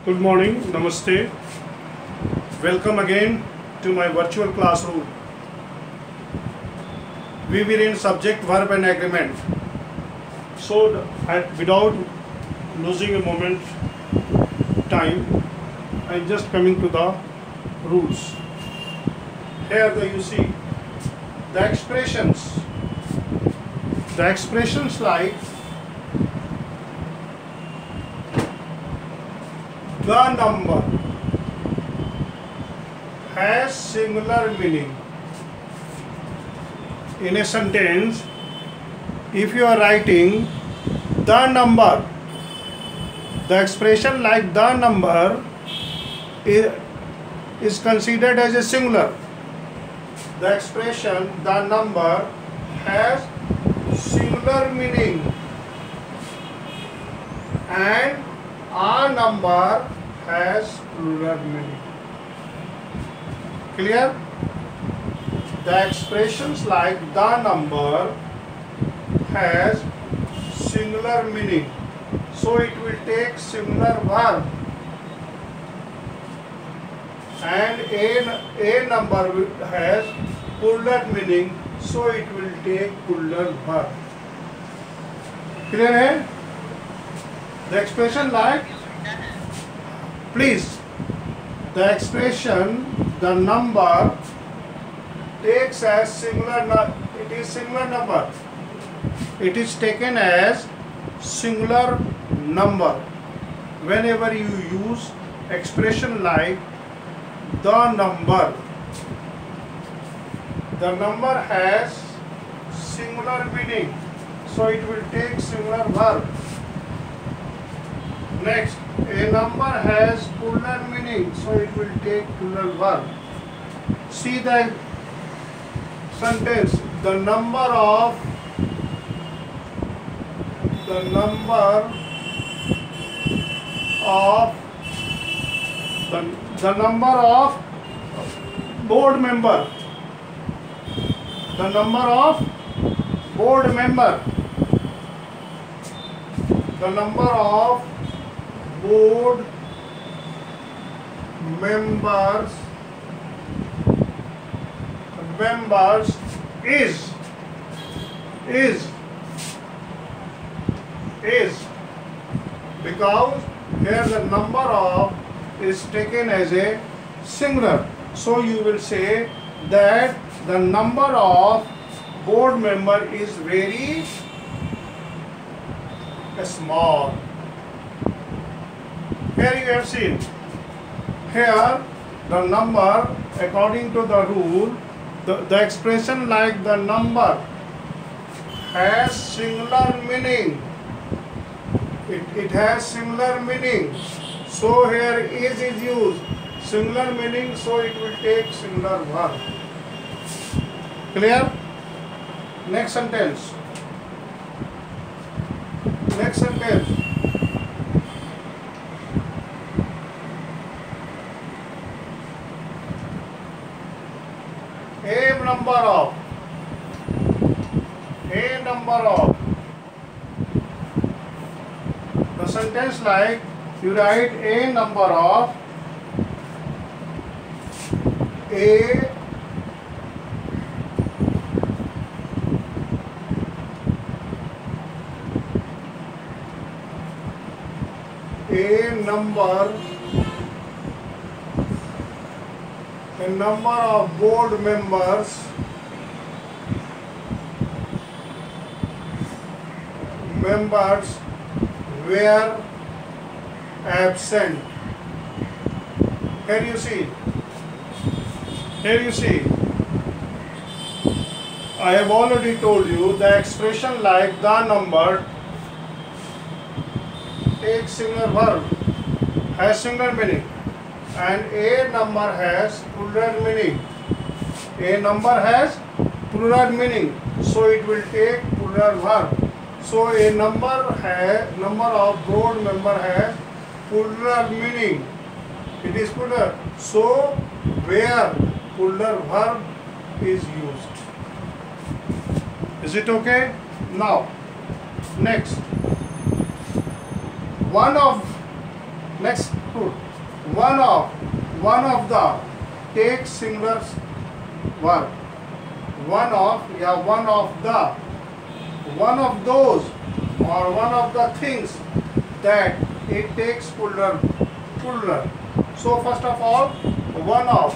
Good morning, Namaste. Welcome again to my virtual classroom. We were in subject, verb and agreement. So without losing a moment time, I'm just coming to the rules. Here you see the expressions. The expressions like the number has singular meaning. In a sentence, if you are writing the number, the expression like the number is considered as a singular. The expression the number has singular meaning, and a number has plural meaning. Clear? The expressions like the number has singular meaning, so it will take singular verb, and a number has plural meaning, so it will take plural verb. Clear है? The expression like, please, the expression the number takes as singular, it is singular number. It is taken as singular number whenever you use expression like the number. The number has singular meaning, so it will take singular verb. Next, a number has plural meaning, so it will take plural verb. See the sentence, the number of board member. The number of board member. The number of board members is because here the number of is taken as a singular, so you will say that the number of board member is very small. Here you have seen, here the number, according to the rule, the expression like the number has singular meaning. It has singular meaning. So here is used. Singular meaning, so it will take singular verb. Clear? Next sentence. Next sentence. A number of. The sentence like you write a number of a number of board members were absent. Here you see, I have already told you the expression like the number takes singular verb, has singular meaning, and a number has plural meaning. A number has plural meaning, so it will take plural verb. So a number of board member has plural meaning. It is plural. So where plural verb is used. Is it okay? Now, next. One of Next rule. One of the takes singular verb. One of those or one of the things that it takes plural. So first of all, one of.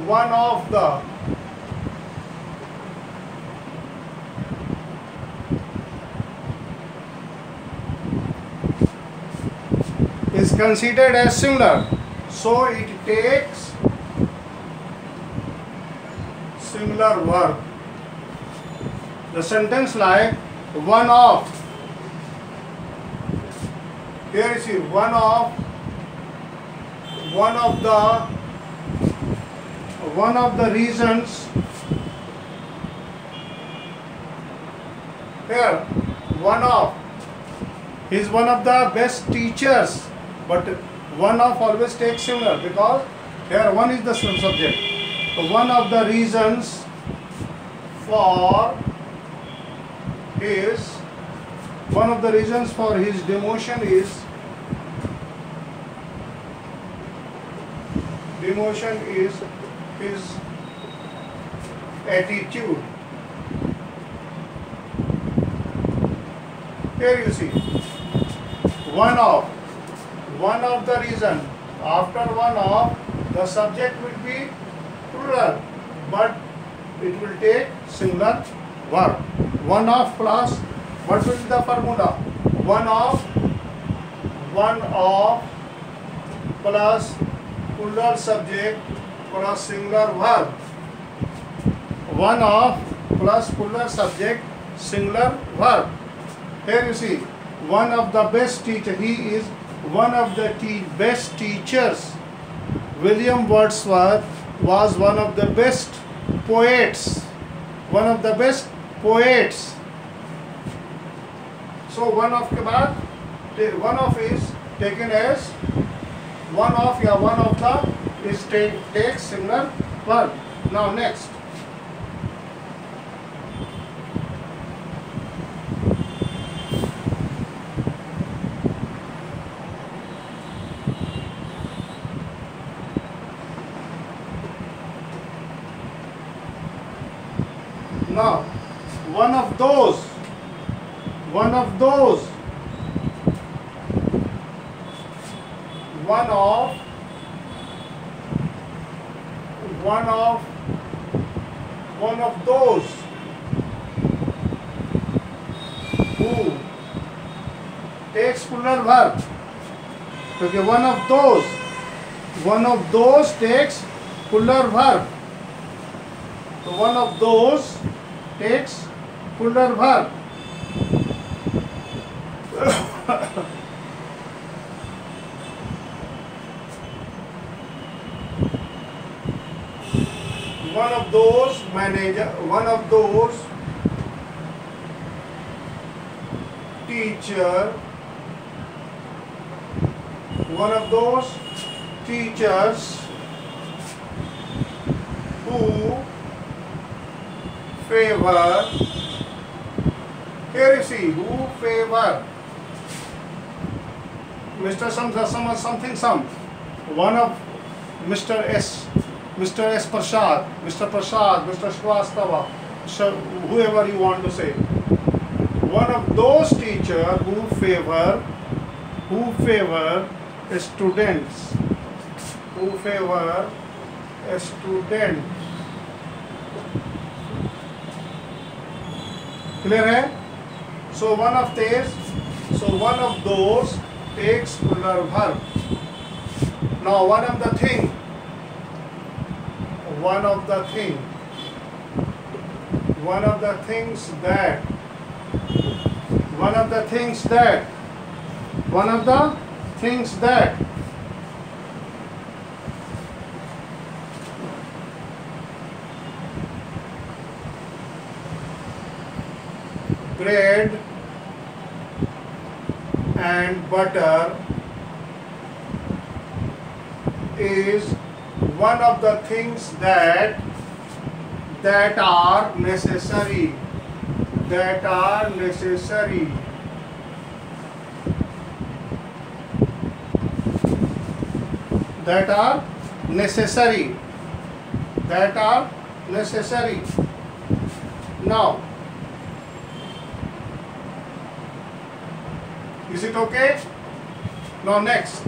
One of the is considered as singular, so it takes singular verb. The sentence like one of. Here you see one of the reasons. Here one of. He is one of the best teachers, but one of always takes singular because here one is the subject. So one of the reasons for his demotion is his attitude. Here you see one of the reason. After one of, the subject will be plural, but it will take singular verb. One of plus, what will be the formula? One of plus plural subject plus singular verb. One of plus plural subject singular verb. Here you see one of the best teacher. He is one of the best teachers. William Wordsworth was one of the best poets. So one of के बाद one of is taken as one of the is takes singular verb. Now next. Now, one of those one of those who takes plural verb. Okay, one of those takes plural verb. So one of those takes plural verb. One of those teacher, one of those teachers who favor. Here you see who favor Mr. Some. One of Mr. S. Prasad, Mr. Shrivastava, whoever you want to say. One of those teachers who favor students. Clear है? So one of those takes plural verb. Now one of the things that one of the things that bread and butter is one of the things that are necessary. That are necessary. That are necessary. That are necessary. Now, is it okay? Now next.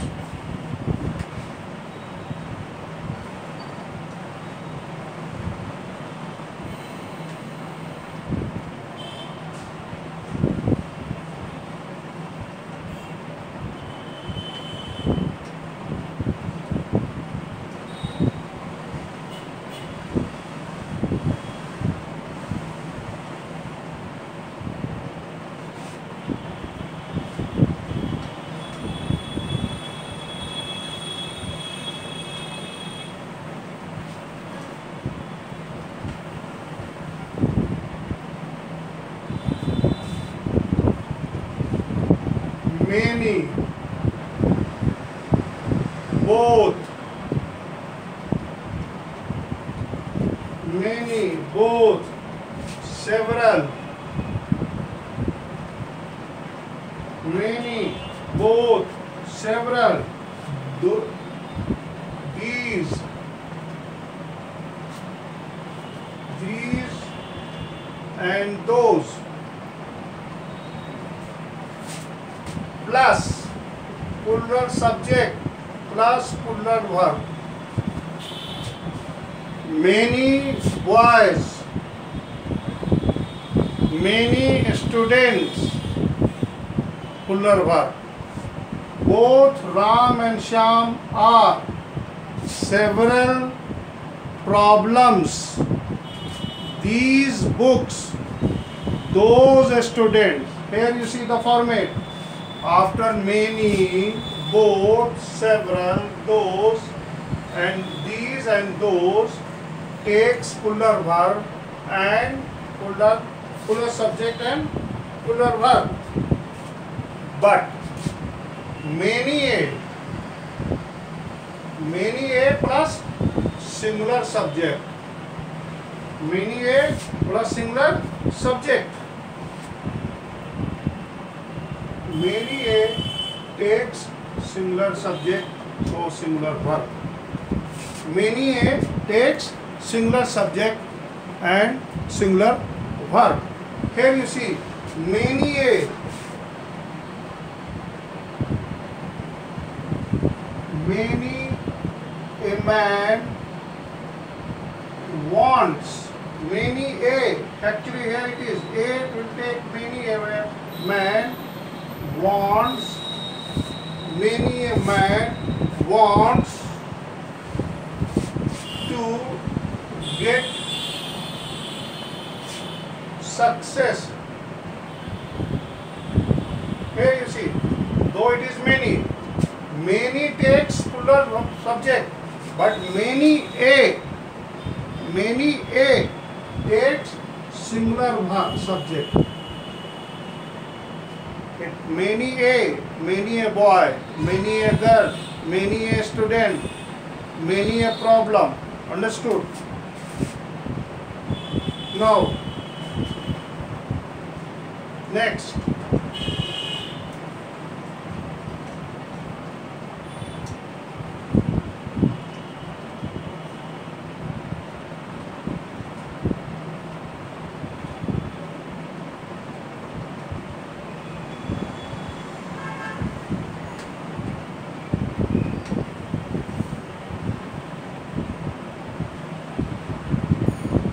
Many, both, many, both, several, many, both, several, these, and those, plus plural subject plus plural verb. Many boys, many students, plural verb. Both Ram and Shyam are. Several problems. These books, those students. Here you see the format. After many, both, several, those, and these and those takes plural verb and plural subject and plural verb. But many a plus singular subject. Many a plus singular subject. Many a takes singular subject, so singular verb. Many a takes singular subject and singular verb. Here you see many a man wants. Many a, actually here it is, a will take many a man wants. Many a man wants to get success. Here you see, though it is many takes plural subject, but many a takes singular verb subject. Many a boy, many a girl, many a student, many a problem. Understood? Now, next.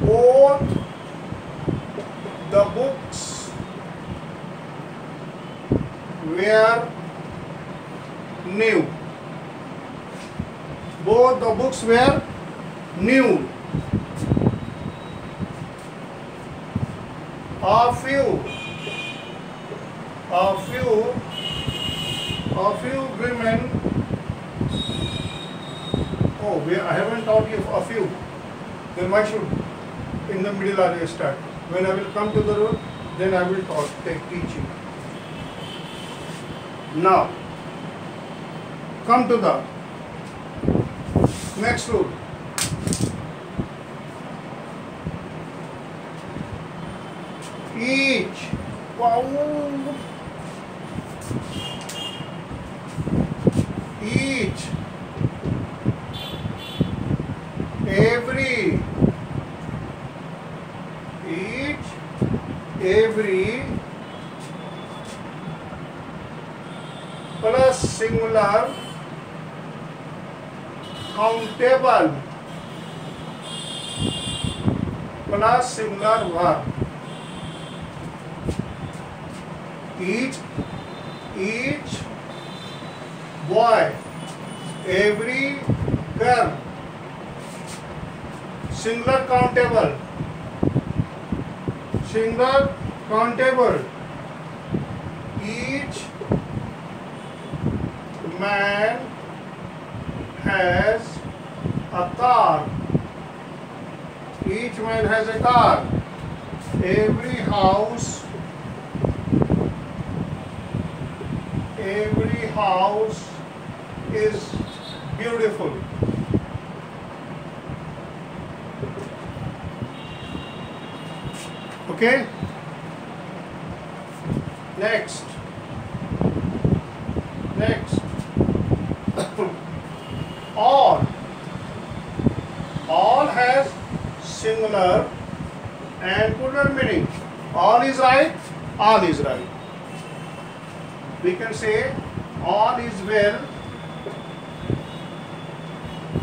Both the books were new. Both the books were new. A a few women. Oh, I haven't taught you a few. Then why should in the middle I start? When I will come to the rule, then I will teach you. Now, come to the next rule. Each. Wow. Each. Every. Each. Every. Plus singular countable plus singular verb. Each boy, every girl, singular countable, each man has a car, each man has a car, every house is beautiful. Okay? Next. All has singular and plural meaning. All is right. We can say all is well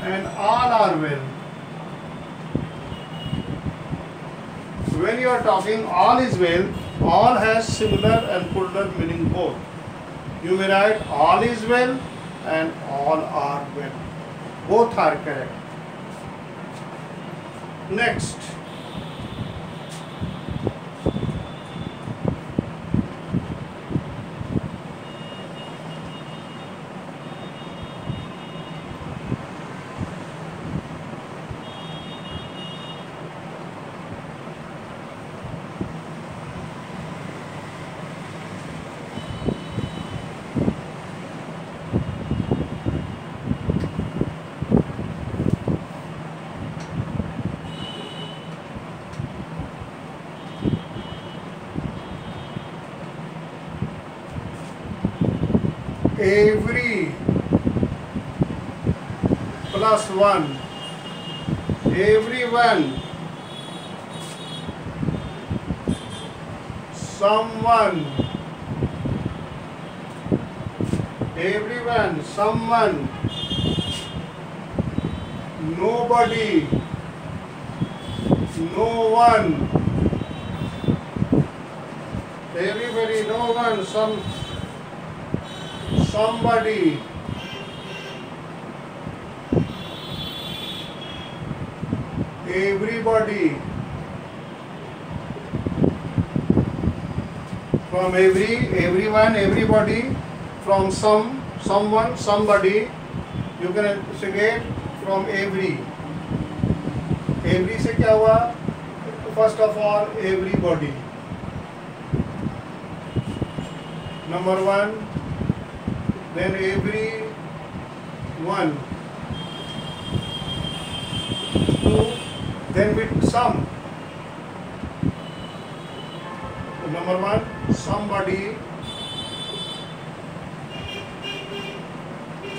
and all are well. When you are talking all is well, all has singular and plural meaning both. You may write all is well and all are well. Both are correct. Next. Every plus one, everyone, someone, everyone, someone, nobody, no one, everybody, no one, somebody, everybody, from everyone, everybody, from someone, somebody, you can segregate from every से क्या हुआ? First of all, everybody, number one, then every one, two, then with some, number one, somebody,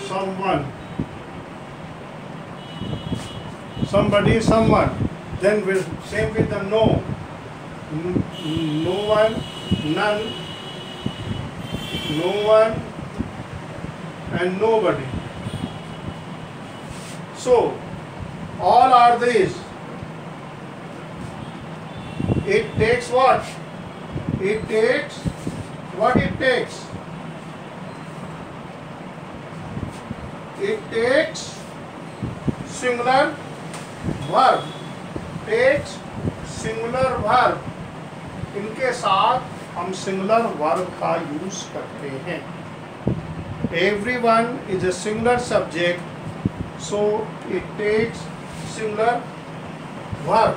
someone, somebody, someone, then with same with the no, no one, none, no one, and nobody. So all are these. It takes what? It takes what it takes. It takes singular verb. Takes singular verb. इनके साथ हम singular verb का use करते हैं. Everyone is a singular subject, so it takes singular verb.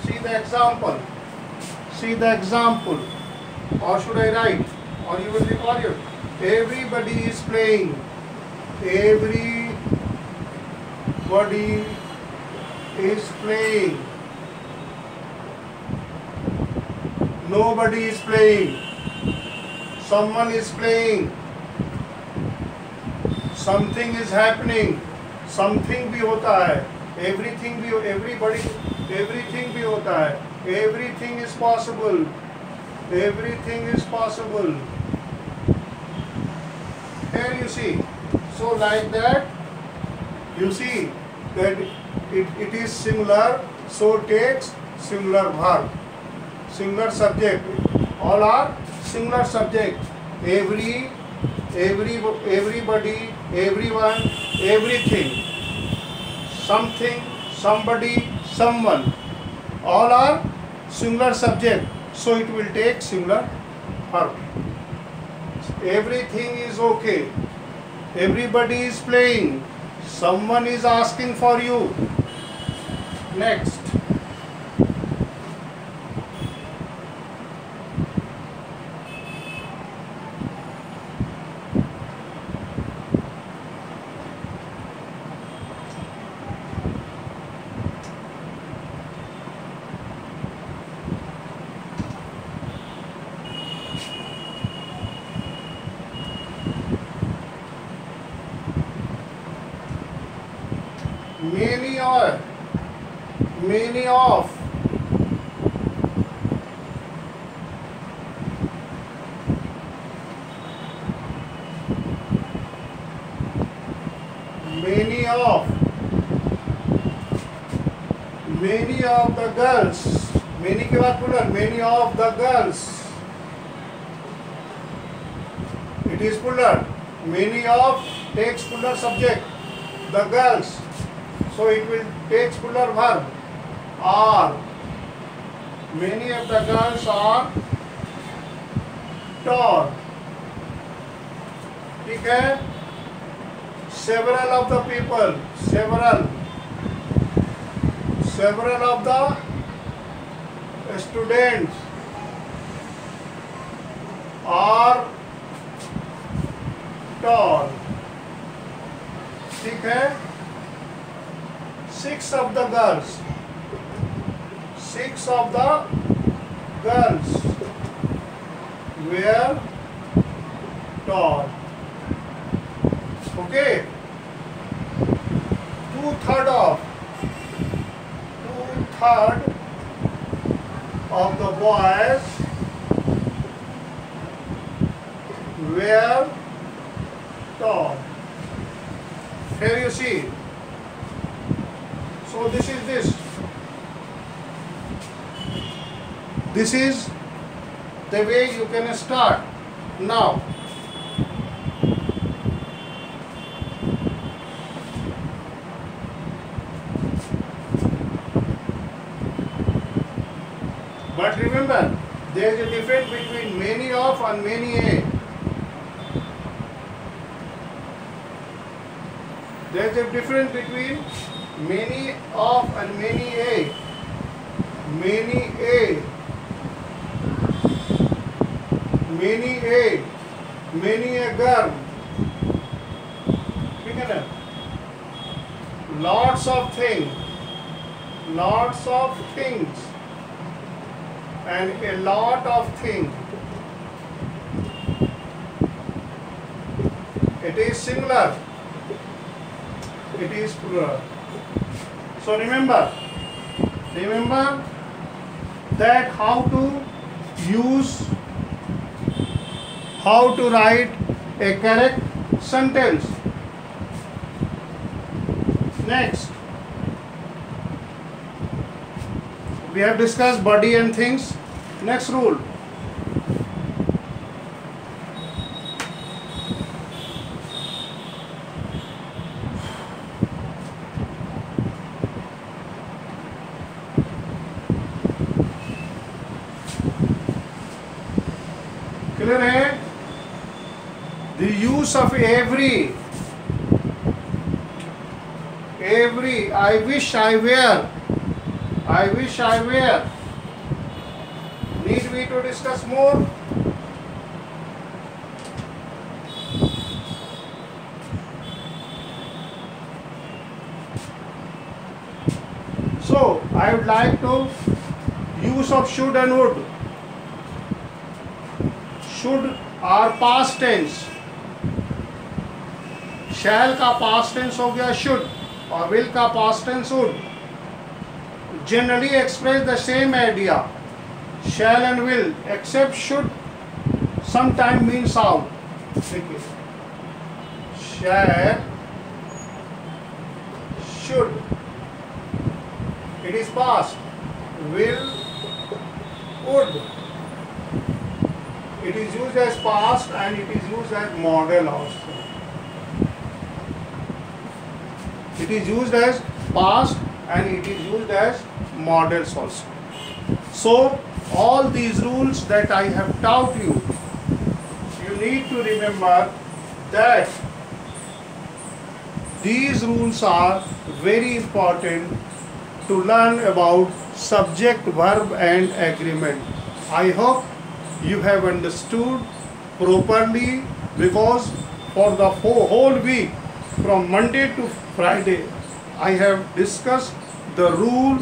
See the example. See the example. Or should I write? Or you will record it. Everybody is playing. Everybody is playing. Nobody is playing. Someone is playing. Something is happening. Something भी होता है. Everything भी, everybody, everything भी होता है. Everything is possible. Everything is possible. Here you see. So like that, you see that it is singular. So takes singular verb. Singular subject. All are singular subject. Everybody, everyone, everything. Something, somebody, someone. All are singular subject. So it will take singular verb. Everything is okay. Everybody is playing. Someone is asking for you. Next. Many of, many of, many of the girls, many के बाद plural, many of the girls, it is plural, many of takes plural subject, the girls. So it will take plural verb. Are. Many of the girls are tall. ठीक है? Several of the people. Several of the students are tall. ठीक है? 6 of the girls were tall. Okay. 2/3 of the boys were tall. Here you see. So this is this. This is the way you can start now. But remember, there is a difference between many of and many a. There is a difference between many of and many a. Many a. Many a. Many a girl. ठीक है ना? Lots of things. Lots of things. And a lot of things. It is singular. It is plural. So remember that how to write a correct sentence. Next, we have discussed body and things. Next rule. The use of every, I wish I were, I wish I were. Need we to discuss more? So, I would like to use of should and would. Should are past tense. Shall का past tense हो गया should और will का past tense would. Generally express the same idea. Shall and will, except should sometimes means out. Shall, should, it is past. Will, would, it is used as past and it is used as model also. It is used as past and it is used as models also. So all these rules that I have taught you, you need to remember that these rules are very important to learn about subject, verb and agreement. I hope you have understood properly, because for the whole week from Monday to Friday I have discussed the rule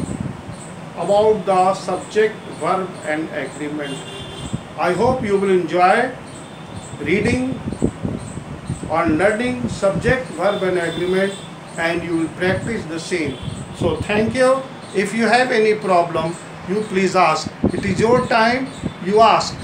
about the subject, verb and agreement. I hope you will enjoy reading on learning subject, verb and agreement, and you will practice the same. So thank you. If you have any problem, you please ask. It is your time, you ask.